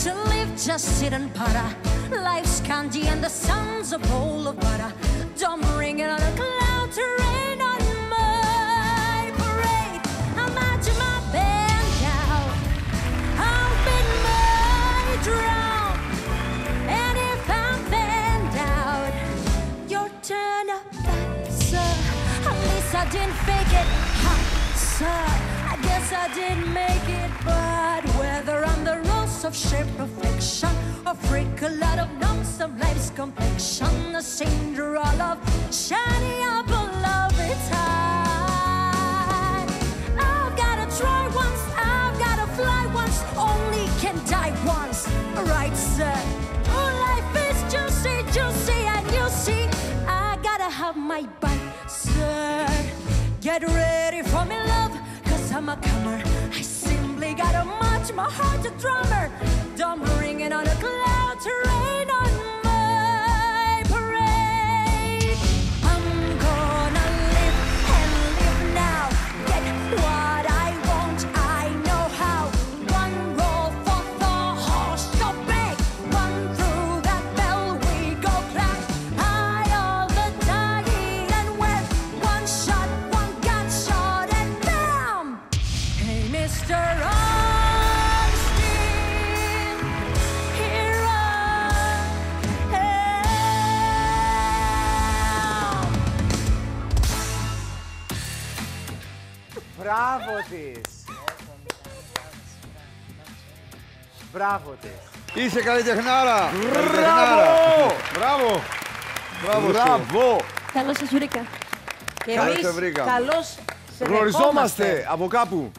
to live, just sit and putter. Life's candy and the sun's a bowl of butter. Don't bring it on a cloud to rain on my parade. I'm marching my band now. I'll bid my drum. And if I'm banned out, your turn up that, sir. At least I didn't fake it, ha, sir. I guess I didn't make it, but whether I'm the rose of sheer perfection or freak a lot of numbs of life's complexion, a Cinderella of shiny apple love, it's high. I've gotta try once, I've gotta fly once, only can die once, right, sir? Oh, life is juicy, juicy, and you see, I gotta have my bite, sir. Get ready for me, love, cause I'm a comer. I simply gotta march my heart to drummer. Don't bring it on a cloud to rain on my parade. I'm gonna live and live now. Get what I want, I know how. One roll for the horse, go big. One through that bell we go clap. High all the target and wet. One shot, one gunshot and bam! Hey, Mr. Μπράβο της! Μπράβο της! Είσαι καλή τεχνάρα! Μπράβο! Μπράβο! Μπράβο! Καλώς σας βρήκα. Καλώς σε βρήκα. Καλώς σε γνωριζόμαστε από κάπου.